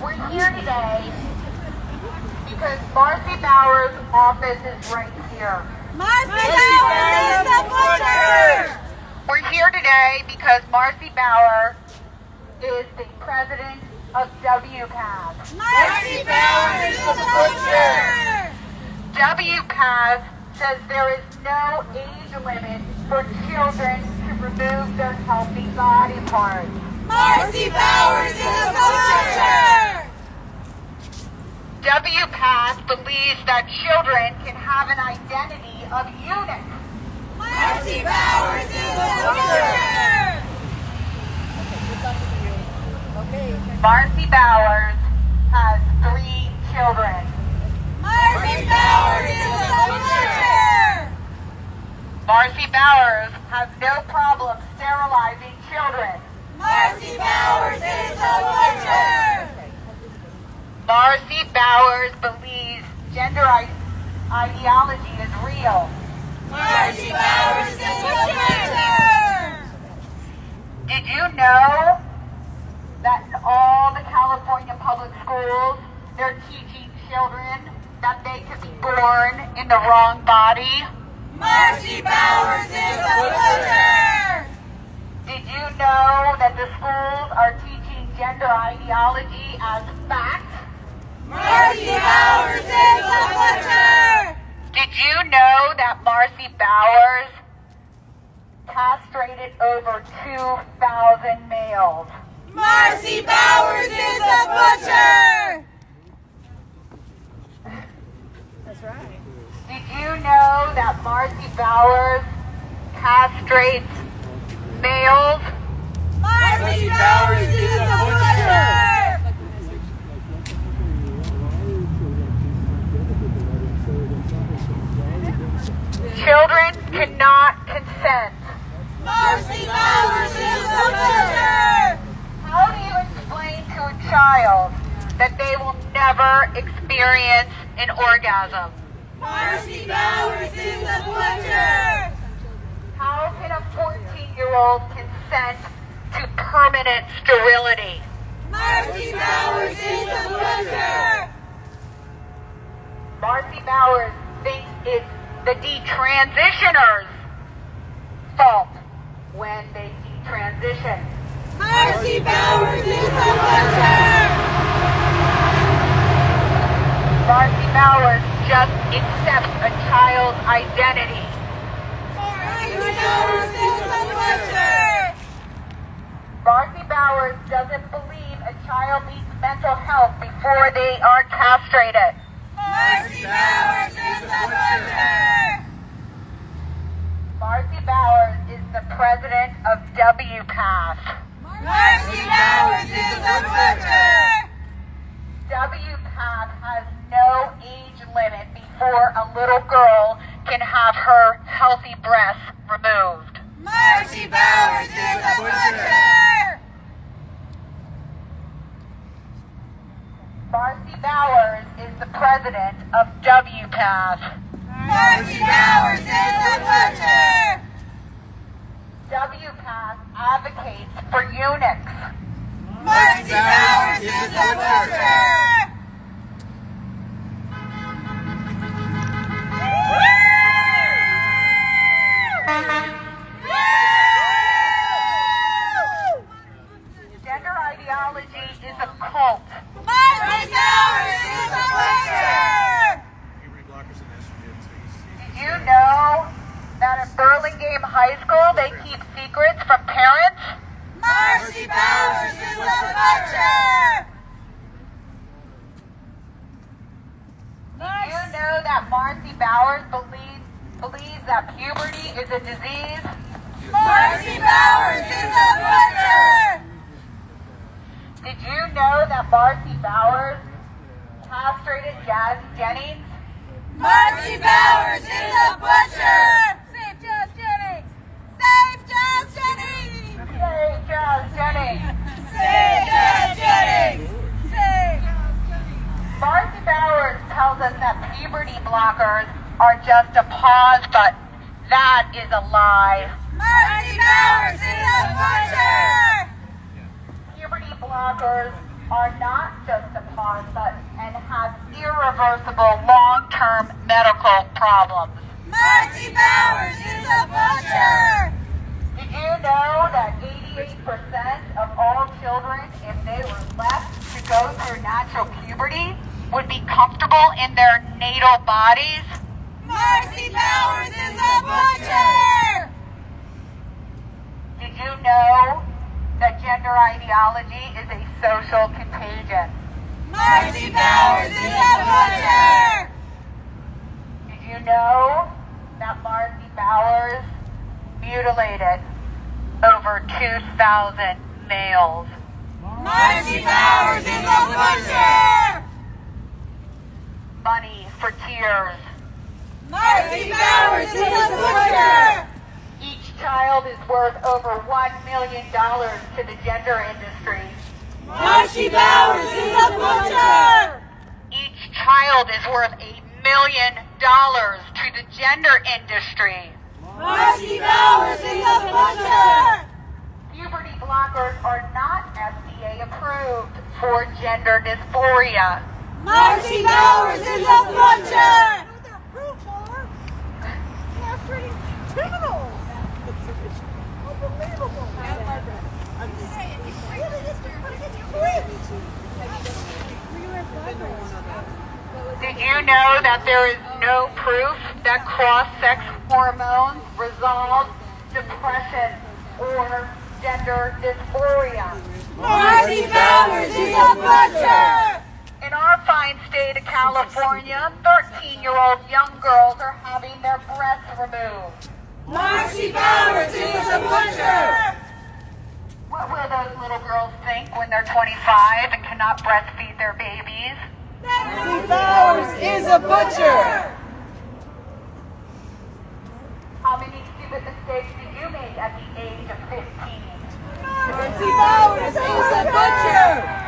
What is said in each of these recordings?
We're here today because Marcy Bauer's office is right here. Marcy Bauer is the butcher! We're here today because Marcy Bauer is the president of WPATH. Marcy Bauer is the butcher! WPATH says there is no age limit for children to remove their healthy body parts. Marcy Bauer is the butcher! WPATH believes that children can have an identity of unit. Marcy Bauer is the butcher! Marcy Bowers has 3 children. Marcy Bauer is the butcher! Marcy Bowers has no problem sterilizing children. Marcy Bauer is the butcher! Marcy Bowers believes gender ideology is real. Marcy Bauer is the butcher! Did you know that in all the California public schools, they're teaching children that they could be born in the wrong body? Marcy Bauer is the butcher! Did you know that the schools are teaching gender ideology as fact? Marcy Bauer is the butcher! Did you know that Marcy Bowers castrated over 2,000 males? Marcy Bauer is the butcher! That's right. Did you know that Marcy Bowers castrates males? Marcy Bauer is the butcher! Children cannot consent. Marcy Bauer is the butcher! How do you explain to a child that they will never experience an orgasm? Marcy Bauer is the butcher! How can a 14-year-old consent to permanent sterility? Marcy Bauer is the butcher! Marcy Bowers thinks it's the detransitioners' fault when they detransition. Marcy Bauer is the butcher! Marcy Bowers just accepts a child's identity. Marcy Bauer is the butcher! Marcy Bowers doesn't believe a child needs mental health before they are castrated. Marcy Bauer is the butcher! Marcy Bowers is the president of WPATH. Marcy Bauer is the butcher! WPATH has no age limit before a little girl can have her healthy breasts removed. Marcy Bauer is the butcher! Marcy Bowers is the president of WPATH. Marcy Bauer is the butcher! WPATH advocates for eunuchs. Marcy Bauer is the butcher! Gender ideology is a cult. Marcy Bauer is the butcher! Did you know that in Burlingame High School they keep secrets from parents? Marcy Bauer is the butcher! Did you know that Marcy Bowers believes that puberty is a disease? Marcy Bauer is the butcher! Did you know that Marcy Bowers castrated Jazzy Jennings? Marcy Bauer is the butcher! Save Jazz Jennings! Save Jazz Jennings! Save Jazz Jennings! Save Jazz Jennings! Save! Marcy Bowers tells us that puberty blockers are just a pause button. That is a lie. Marcy Bauer is the butcher! Puberty blockers are not just a parasite and have irreversible long-term medical problems. Marcy Bowers is a butcher! Did you know that 88% of all children, if they were left to go through natural puberty, would be comfortable in their natal bodies? Marcy Bowers is a butcher! Did you know that gender ideology is a social contagion? Marcy Bowers is a butcher! Did you know that Marcy Bowers mutilated over 2,000 males? Marcy Bowers is a butcher! Money for tears. Marcy Bowers is a butcher! Each child is worth over $1 million to the gender industry. Marcy Bowers is a butcher! Each child is worth $1 million to the gender industry. Marcy Bowers is a butcher! Puberty blockers are not FDA approved for gender dysphoria. Marcy Bowers is a butcher! Criminals! Unbelievable! I'm just saying, Did you know that there is no proof that cross-sex hormones resolve depression or gender dysphoria? Marcy Bowers is a butcher! In our fine state of California, 13-year-old young girls are having their breasts removed. Marcy Bowers is a butcher! What will those little girls think when they're 25 and cannot breastfeed their babies? Marcy Bowers is a butcher! How many stupid mistakes did you make at the age of 15? Marcy Bowers is a butcher!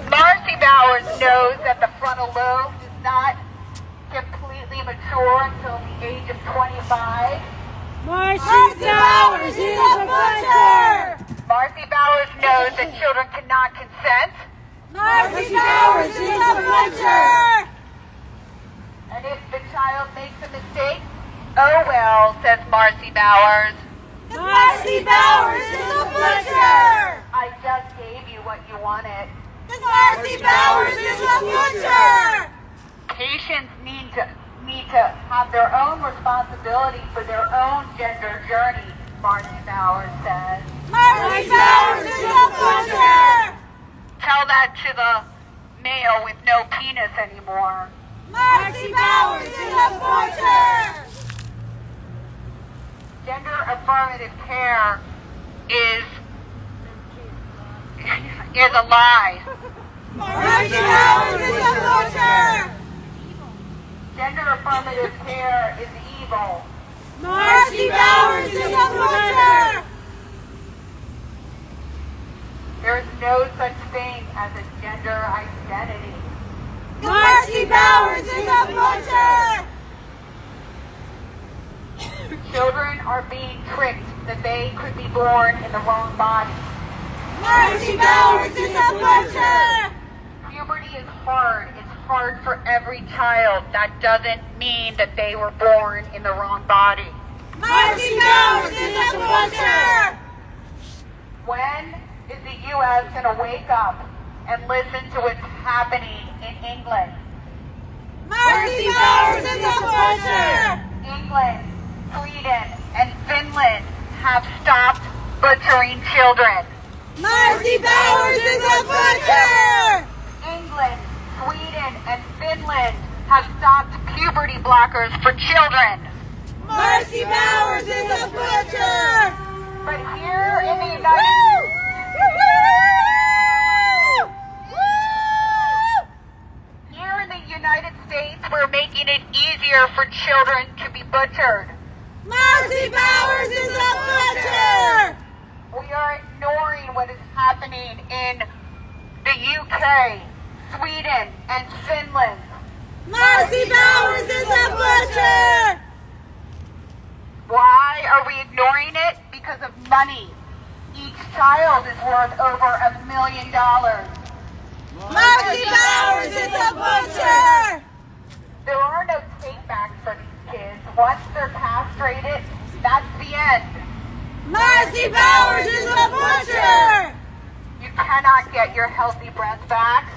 Marcy Bowers knows that the frontal lobe does not completely mature until the age of 25. Marcy Bowers is a butcher! Marcy Bowers knows that children cannot consent. Marcy Bowers is a butcher! And if the child makes a mistake, oh well, says Marcy Bowers. Marcy Bowers is a butcher! I just gave you what you wanted. Marcy Bowers is a butcher! Patients need to have their own responsibility for their own gender journey, Marcy Bowers says. Marcy Bowers is a butcher! Tell that to the male with no penis anymore. Marcy Bowers is a butcher! Gender affirmative care is a lie. Marcy Bowers is a butcher! Gender affirmative care is evil. Marcy Bowers is a butcher! There is no such thing as a gender identity. Marcy Bowers is a butcher! Children are being tricked that they could be born in the wrong body. Marcy Bowers is a butcher! Puberty is hard. It's hard for every child. That doesn't mean that they were born in the wrong body. Marcy Bowers is a butcher! When is the U.S. going to wake up and listen to what's happening in England? Marcy Bowers is a butcher! England, Sweden, and Finland have stopped butchering children. Marcy Bowers is a butcher! England, Sweden, and Finland have stopped puberty blockers for children. Marcy Bowers is a butcher! But here in the United States, we're making it easier for children to be butchered. Marcy Bowers is a butcher! We are ignoring what is happening in the UK, Sweden, and Finland. Marcy Bowers is a butcher! Why are we ignoring it? Because of money. Each child is worth over $1 million. Marcy Bowers is a butcher! There are no takebacks for these kids. Once they're castrated, that's the end. Marcy Bowers is a butcher! You cannot get your healthy breath back.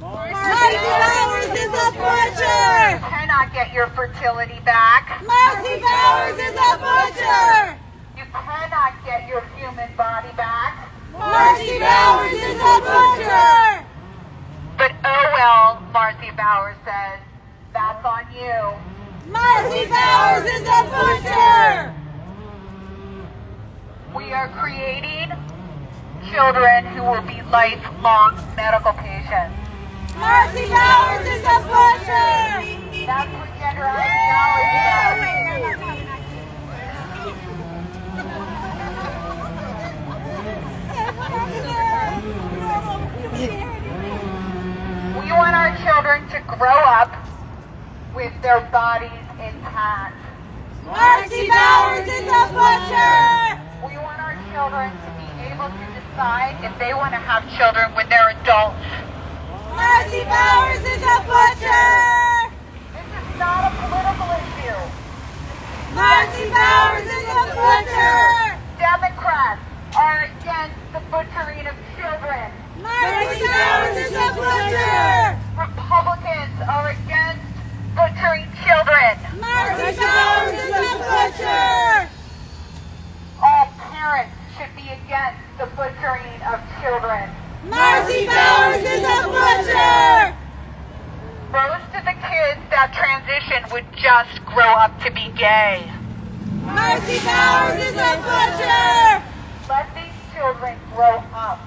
Marcy Bowers is a butcher! You cannot get your fertility back. Marcy Bowers is a butcher! You cannot get your human body back. Marcy Bowers is a butcher! But oh well, Marcy Bowers says, that's on you. Marcy Bowers is a butcher! We are creating children who will be lifelong medical patients. Marcy Bowers is a butcher! That's what gender ideology is. We want our children to grow up with their bodies intact. Marcy Bowers is a butcher! We want our children to be able to decide if they want to have children when they're adults. Marcy Bowers is a butcher! This is not a political issue. Marcy Bowers is a butcher! Democrats are against the butchering of children. Marcy Bowers is a butcher! Republicans are against butchering children. Marcy Bowers is a butcher! All parents should be against the butchering of children. Marcy Bowers is a butcher! Most of the kids that transition would just grow up to be gay. Marcy Bowers is a butcher! Let these children grow up.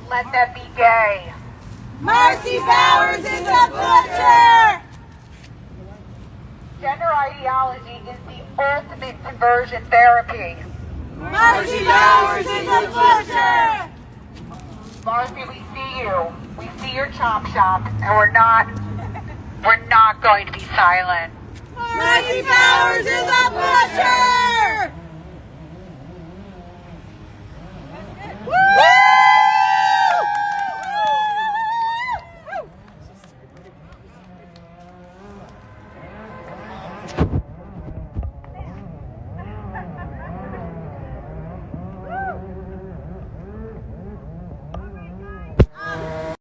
Let them be gay. Marcy Bowers is a butcher! Gender ideology is the ultimate conversion therapy. Marcy Bowers is a butcher! Marcy, we see you. We see your chop shop, and we're not going to be silent. Marcy Bowers is a butcher!